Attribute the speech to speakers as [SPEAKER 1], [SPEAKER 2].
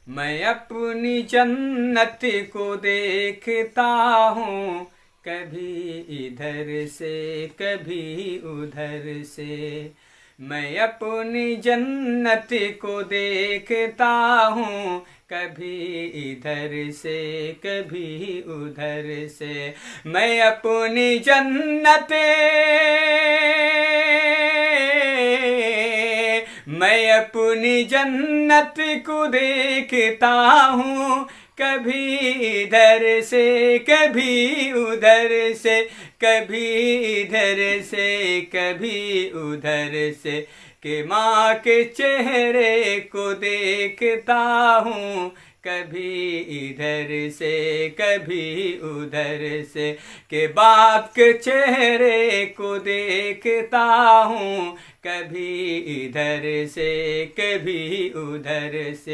[SPEAKER 1] मैं अपनी जन्नत को देखता हूँ, कभी इधर से कभी उधर से। मैं अपनी जन्नत को देखता हूँ, कभी इधर से कभी उधर से। मैं अपनी जन्नत मैं अपनी जन्नत को देखता हूँ, कभी इधर से कभी उधर से, कभी इधर से कभी उधर से। कि माँ के चेहरे को देखता हूँ, कभी इधर से कभी उधर से। के बाप के चेहरे को देखता हूँ, कभी इधर से कभी उधर से।